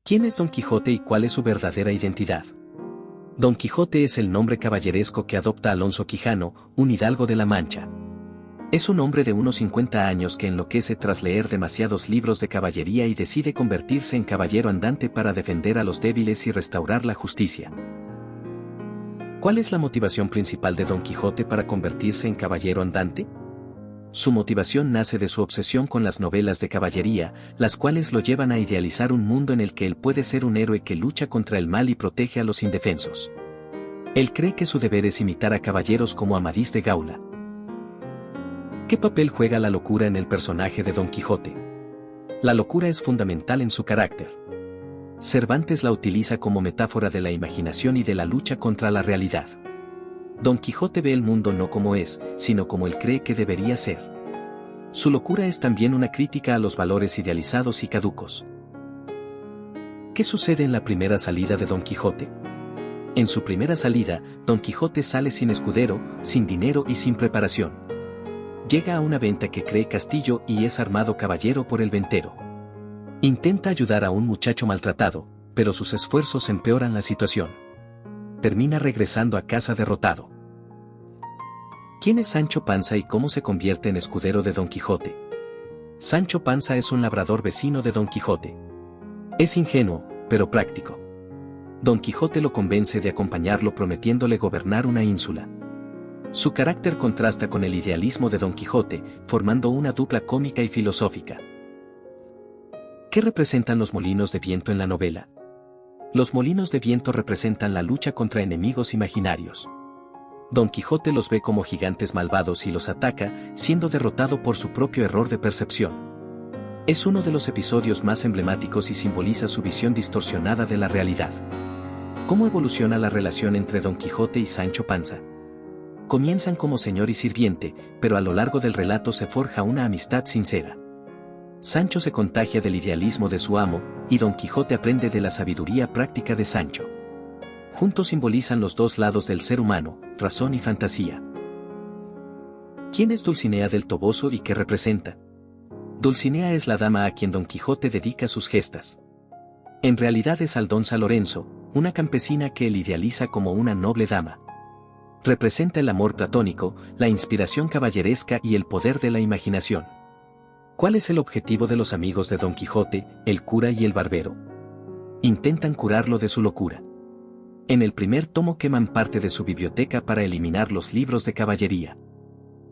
¿Quién es Don Quijote y cuál es su verdadera identidad? Don Quijote es el nombre caballeresco que adopta Alonso Quijano, un hidalgo de la Mancha. Es un hombre de unos 50 años que enloquece tras leer demasiados libros de caballería y decide convertirse en caballero andante para defender a los débiles y restaurar la justicia. ¿Cuál es la motivación principal de Don Quijote para convertirse en caballero andante? Su motivación nace de su obsesión con las novelas de caballería, las cuales lo llevan a idealizar un mundo en el que él puede ser un héroe que lucha contra el mal y protege a los indefensos. Él cree que su deber es imitar a caballeros como Amadís de Gaula. ¿Qué papel juega la locura en el personaje de Don Quijote? La locura es fundamental en su carácter. Cervantes la utiliza como metáfora de la imaginación y de la lucha contra la realidad. Don Quijote ve el mundo no como es, sino como él cree que debería ser. Su locura es también una crítica a los valores idealizados y caducos. ¿Qué sucede en la primera salida de Don Quijote? En su primera salida, Don Quijote sale sin escudero, sin dinero y sin preparación. Llega a una venta que cree castillo y es armado caballero por el ventero. Intenta ayudar a un muchacho maltratado, pero sus esfuerzos empeoran la situación. Termina regresando a casa derrotado. ¿Quién es Sancho Panza y cómo se convierte en escudero de Don Quijote? Sancho Panza es un labrador vecino de Don Quijote. Es ingenuo, pero práctico. Don Quijote lo convence de acompañarlo prometiéndole gobernar una ínsula. Su carácter contrasta con el idealismo de Don Quijote, formando una dupla cómica y filosófica. ¿Qué representan los molinos de viento en la novela? Los molinos de viento representan la lucha contra enemigos imaginarios. Don Quijote los ve como gigantes malvados y los ataca, siendo derrotado por su propio error de percepción. Es uno de los episodios más emblemáticos y simboliza su visión distorsionada de la realidad. ¿Cómo evoluciona la relación entre Don Quijote y Sancho Panza? Comienzan como señor y sirviente, pero a lo largo del relato se forja una amistad sincera. Sancho se contagia del idealismo de su amo, y Don Quijote aprende de la sabiduría práctica de Sancho. Juntos simbolizan los dos lados del ser humano, razón y fantasía. ¿Quién es Dulcinea del Toboso y qué representa? Dulcinea es la dama a quien Don Quijote dedica sus gestas. En realidad es Aldonza Lorenzo, una campesina que él idealiza como una noble dama. Representa el amor platónico, la inspiración caballeresca y el poder de la imaginación. ¿Cuál es el objetivo de los amigos de Don Quijote, el cura y el barbero? Intentan curarlo de su locura. En el primer tomo queman parte de su biblioteca para eliminar los libros de caballería.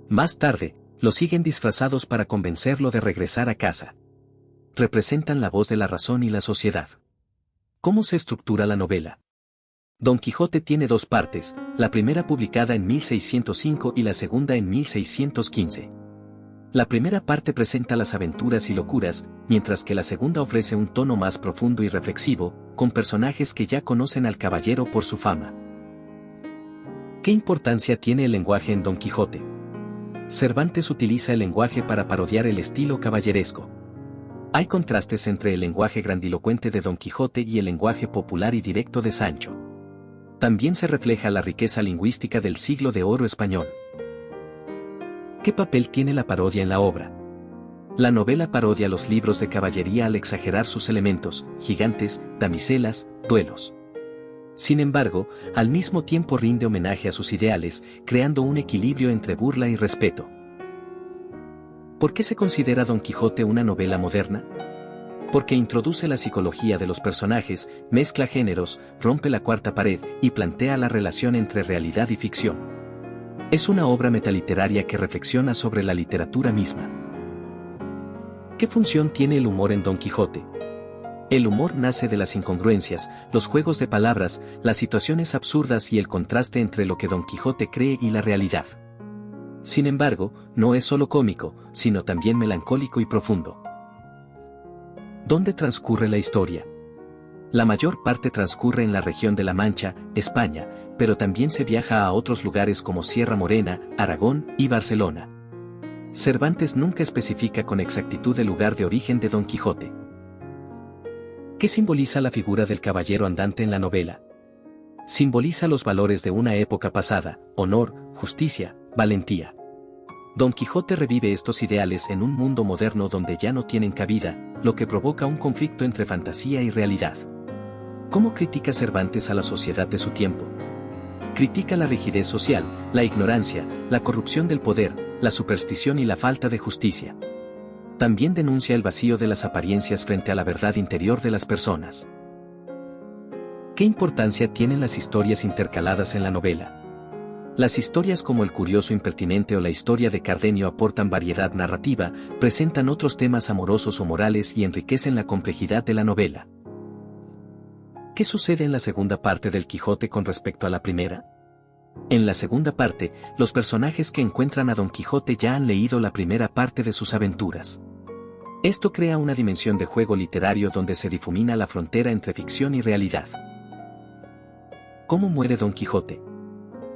Más tarde, lo siguen disfrazados para convencerlo de regresar a casa. Representan la voz de la razón y la sociedad. ¿Cómo se estructura la novela? Don Quijote tiene dos partes, la primera publicada en 1605 y la segunda en 1615. La primera parte presenta las aventuras y locuras, mientras que la segunda ofrece un tono más profundo y reflexivo, con personajes que ya conocen al caballero por su fama. ¿Qué importancia tiene el lenguaje en Don Quijote? Cervantes utiliza el lenguaje para parodiar el estilo caballeresco. Hay contrastes entre el lenguaje grandilocuente de Don Quijote y el lenguaje popular y directo de Sancho. También se refleja la riqueza lingüística del siglo de oro español. ¿Qué papel tiene la parodia en la obra? La novela parodia los libros de caballería al exagerar sus elementos, gigantes, damiselas, duelos. Sin embargo, al mismo tiempo rinde homenaje a sus ideales, creando un equilibrio entre burla y respeto. ¿Por qué se considera Don Quijote una novela moderna? Porque introduce la psicología de los personajes, mezcla géneros, rompe la cuarta pared y plantea la relación entre realidad y ficción. Es una obra metaliteraria que reflexiona sobre la literatura misma. ¿Qué función tiene el humor en Don Quijote? El humor nace de las incongruencias, los juegos de palabras, las situaciones absurdas y el contraste entre lo que Don Quijote cree y la realidad. Sin embargo, no es solo cómico, sino también melancólico y profundo. ¿Dónde transcurre la historia? La mayor parte transcurre en la región de La Mancha, España, pero también se viaja a otros lugares como Sierra Morena, Aragón y Barcelona. Cervantes nunca especifica con exactitud el lugar de origen de Don Quijote. ¿Qué simboliza la figura del caballero andante en la novela? Simboliza los valores de una época pasada, honor, justicia, valentía. Don Quijote revive estos ideales en un mundo moderno donde ya no tienen cabida, lo que provoca un conflicto entre fantasía y realidad. ¿Cómo critica Cervantes a la sociedad de su tiempo? Critica la rigidez social, la ignorancia, la corrupción del poder, la superstición y la falta de justicia. También denuncia el vacío de las apariencias frente a la verdad interior de las personas. ¿Qué importancia tienen las historias intercaladas en la novela? Las historias como El curioso impertinente o la historia de Cardenio aportan variedad narrativa, presentan otros temas amorosos o morales y enriquecen la complejidad de la novela. ¿Qué sucede en la segunda parte del Quijote con respecto a la primera? En la segunda parte, los personajes que encuentran a Don Quijote ya han leído la primera parte de sus aventuras. Esto crea una dimensión de juego literario donde se difumina la frontera entre ficción y realidad. ¿Cómo muere Don Quijote?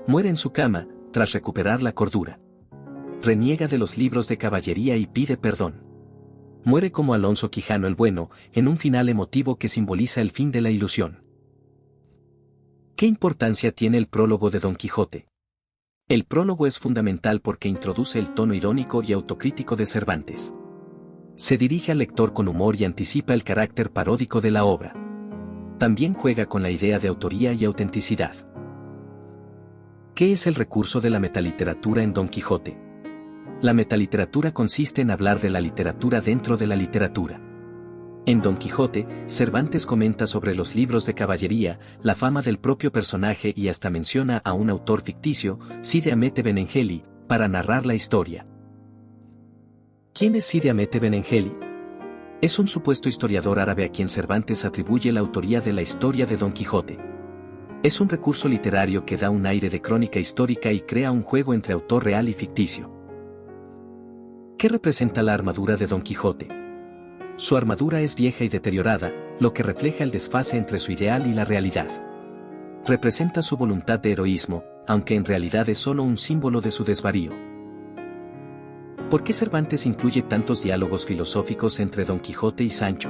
Muere en su cama, tras recuperar la cordura. Reniega de los libros de caballería y pide perdón. Muere como Alonso Quijano el Bueno, en un final emotivo que simboliza el fin de la ilusión. ¿Qué importancia tiene el prólogo de Don Quijote? El prólogo es fundamental porque introduce el tono irónico y autocrítico de Cervantes. Se dirige al lector con humor y anticipa el carácter paródico de la obra. También juega con la idea de autoría y autenticidad. ¿Qué es el recurso de la metaliteratura en Don Quijote? La metaliteratura consiste en hablar de la literatura dentro de la literatura. En Don Quijote, Cervantes comenta sobre los libros de caballería, la fama del propio personaje y hasta menciona a un autor ficticio, Cide Hamete Benengeli, para narrar la historia. ¿Quién es Cide Hamete Benengeli? Es un supuesto historiador árabe a quien Cervantes atribuye la autoría de la historia de Don Quijote. Es un recurso literario que da un aire de crónica histórica y crea un juego entre autor real y ficticio. ¿Qué representa la armadura de Don Quijote? Su armadura es vieja y deteriorada, lo que refleja el desfase entre su ideal y la realidad. Representa su voluntad de heroísmo, aunque en realidad es solo un símbolo de su desvarío. ¿Por qué Cervantes incluye tantos diálogos filosóficos entre Don Quijote y Sancho?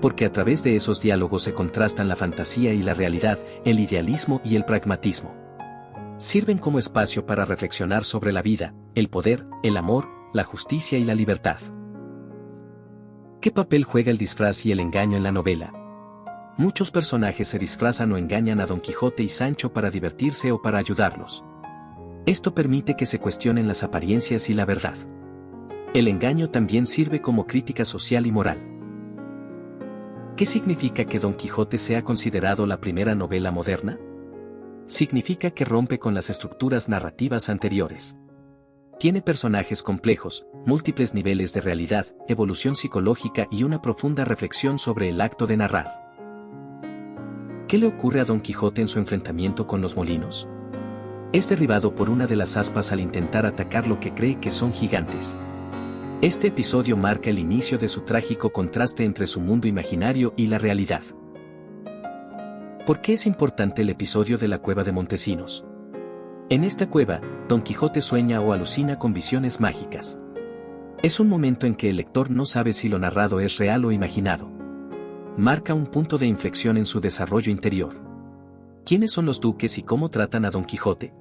Porque a través de esos diálogos se contrastan la fantasía y la realidad, el idealismo y el pragmatismo. Sirven como espacio para reflexionar sobre la vida, el poder, el amor, la justicia y la libertad. ¿Qué papel juega el disfraz y el engaño en la novela? Muchos personajes se disfrazan o engañan a Don Quijote y Sancho para divertirse o para ayudarlos. Esto permite que se cuestionen las apariencias y la verdad. El engaño también sirve como crítica social y moral. ¿Qué significa que Don Quijote sea considerado la primera novela moderna? Significa que rompe con las estructuras narrativas anteriores. Tiene personajes complejos, múltiples niveles de realidad, evolución psicológica y una profunda reflexión sobre el acto de narrar. ¿Qué le ocurre a Don Quijote en su enfrentamiento con los molinos? Es derribado por una de las aspas al intentar atacar lo que cree que son gigantes. Este episodio marca el inicio de su trágico contraste entre su mundo imaginario y la realidad. ¿Por qué es importante el episodio de la cueva de Montesinos? En esta cueva, Don Quijote sueña o alucina con visiones mágicas. Es un momento en que el lector no sabe si lo narrado es real o imaginado. Marca un punto de inflexión en su desarrollo interior. ¿Quiénes son los duques y cómo tratan a Don Quijote?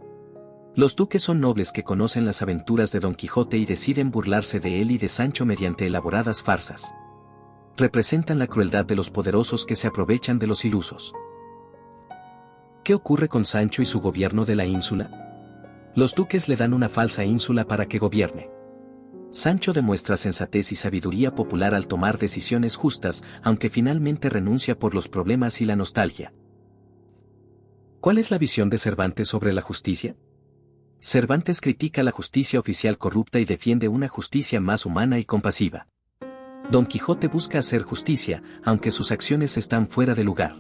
Los duques son nobles que conocen las aventuras de Don Quijote y deciden burlarse de él y de Sancho mediante elaboradas farsas. Representan la crueldad de los poderosos que se aprovechan de los ilusos. ¿Qué ocurre con Sancho y su gobierno de la ínsula? Los duques le dan una falsa ínsula para que gobierne. Sancho demuestra sensatez y sabiduría popular al tomar decisiones justas, aunque finalmente renuncia por los problemas y la nostalgia. ¿Cuál es la visión de Cervantes sobre la justicia? Cervantes critica la justicia oficial corrupta y defiende una justicia más humana y compasiva. Don Quijote busca hacer justicia, aunque sus acciones están fuera de lugar.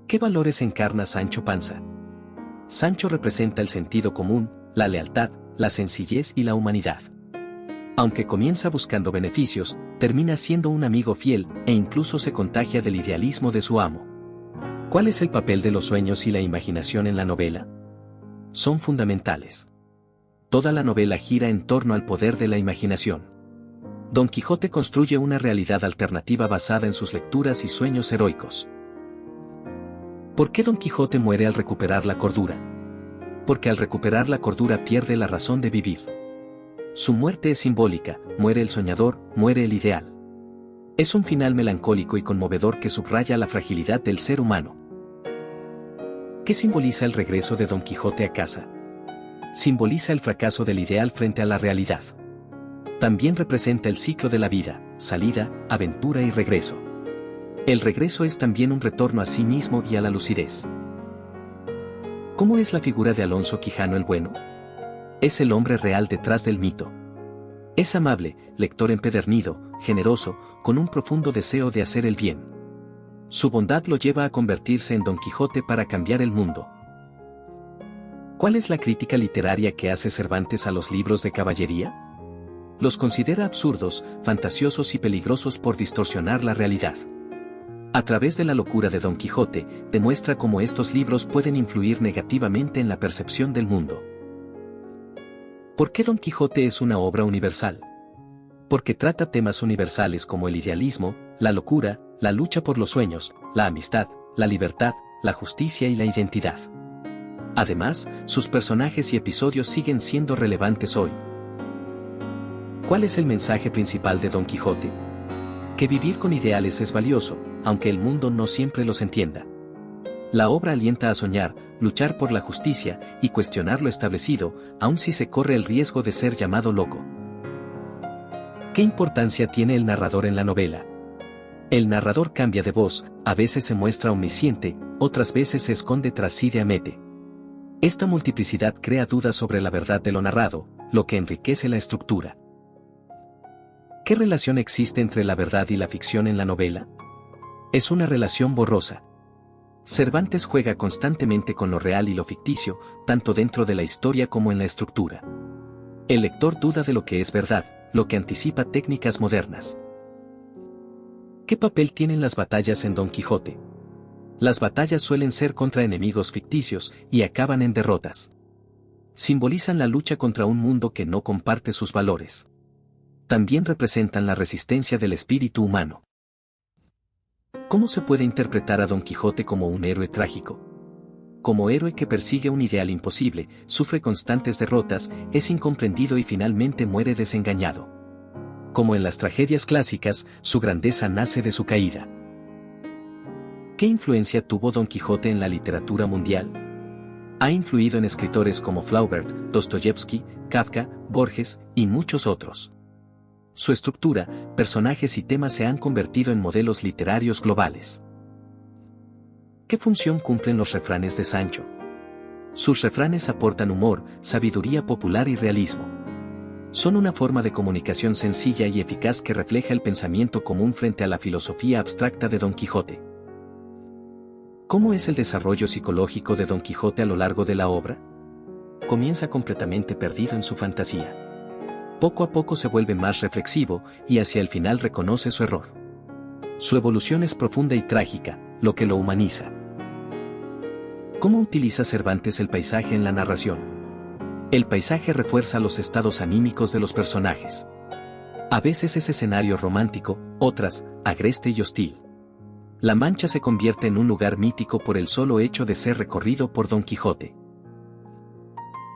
¿Qué valores encarna Sancho Panza? Sancho representa el sentido común, la lealtad, la sencillez y la humanidad. Aunque comienza buscando beneficios, termina siendo un amigo fiel e incluso se contagia del idealismo de su amo. ¿Cuál es el papel de los sueños y la imaginación en la novela? Son fundamentales. Toda la novela gira en torno al poder de la imaginación. Don Quijote construye una realidad alternativa basada en sus lecturas y sueños heroicos. ¿Por qué Don Quijote muere al recuperar la cordura? Porque al recuperar la cordura pierde la razón de vivir. Su muerte es simbólica, muere el soñador, muere el ideal. Es un final melancólico y conmovedor que subraya la fragilidad del ser humano. ¿Qué simboliza el regreso de Don Quijote a casa? Simboliza el fracaso del ideal frente a la realidad. También representa el ciclo de la vida, salida, aventura y regreso. El regreso es también un retorno a sí mismo y a la lucidez. ¿Cómo es la figura de Alonso Quijano el Bueno? Es el hombre real detrás del mito. Es amable, lector empedernido, generoso, con un profundo deseo de hacer el bien. Su bondad lo lleva a convertirse en Don Quijote para cambiar el mundo. ¿Cuál es la crítica literaria que hace Cervantes a los libros de caballería? Los considera absurdos, fantasiosos y peligrosos por distorsionar la realidad. A través de la locura de Don Quijote, demuestra cómo estos libros pueden influir negativamente en la percepción del mundo. ¿Por qué Don Quijote es una obra universal? Porque trata temas universales como el idealismo, la locura, la lucha por los sueños, la amistad, la libertad, la justicia y la identidad. Además, sus personajes y episodios siguen siendo relevantes hoy. ¿Cuál es el mensaje principal de Don Quijote? Que vivir con ideales es valioso, aunque el mundo no siempre los entienda. La obra alienta a soñar, luchar por la justicia y cuestionar lo establecido, aun si se corre el riesgo de ser llamado loco. ¿Qué importancia tiene el narrador en la novela? El narrador cambia de voz, a veces se muestra omnisciente, otras veces se esconde tras sí de Hamete. Esta multiplicidad crea dudas sobre la verdad de lo narrado, lo que enriquece la estructura. ¿Qué relación existe entre la verdad y la ficción en la novela? Es una relación borrosa. Cervantes juega constantemente con lo real y lo ficticio, tanto dentro de la historia como en la estructura. El lector duda de lo que es verdad, lo que anticipa técnicas modernas. ¿Qué papel tienen las batallas en Don Quijote? Las batallas suelen ser contra enemigos ficticios y acaban en derrotas. Simbolizan la lucha contra un mundo que no comparte sus valores. También representan la resistencia del espíritu humano. ¿Cómo se puede interpretar a Don Quijote como un héroe trágico? Como héroe que persigue un ideal imposible, sufre constantes derrotas, es incomprendido y finalmente muere desengañado. Como en las tragedias clásicas, su grandeza nace de su caída. ¿Qué influencia tuvo Don Quijote en la literatura mundial? Ha influido en escritores como Flaubert, Dostoyevsky, Kafka, Borges y muchos otros. Su estructura, personajes y temas se han convertido en modelos literarios globales. ¿Qué función cumplen los refranes de Sancho? Sus refranes aportan humor, sabiduría popular y realismo. Son una forma de comunicación sencilla y eficaz que refleja el pensamiento común frente a la filosofía abstracta de Don Quijote. ¿Cómo es el desarrollo psicológico de Don Quijote a lo largo de la obra? Comienza completamente perdido en su fantasía. Poco a poco se vuelve más reflexivo y hacia el final reconoce su error. Su evolución es profunda y trágica, lo que lo humaniza. ¿Cómo utiliza Cervantes el paisaje en la narración? El paisaje refuerza los estados anímicos de los personajes. A veces es escenario romántico, otras, agreste y hostil. La Mancha se convierte en un lugar mítico por el solo hecho de ser recorrido por Don Quijote.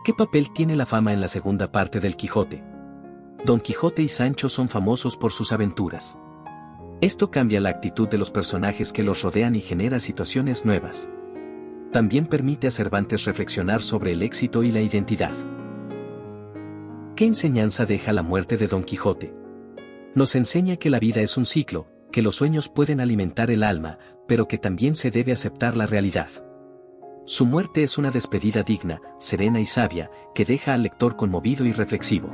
¿Qué papel tiene la fama en la segunda parte del Quijote? Don Quijote y Sancho son famosos por sus aventuras. Esto cambia la actitud de los personajes que los rodean y genera situaciones nuevas. También permite a Cervantes reflexionar sobre el éxito y la identidad. ¿Qué enseñanza deja la muerte de Don Quijote? Nos enseña que la vida es un ciclo, que los sueños pueden alimentar el alma, pero que también se debe aceptar la realidad. Su muerte es una despedida digna, serena y sabia, que deja al lector conmovido y reflexivo.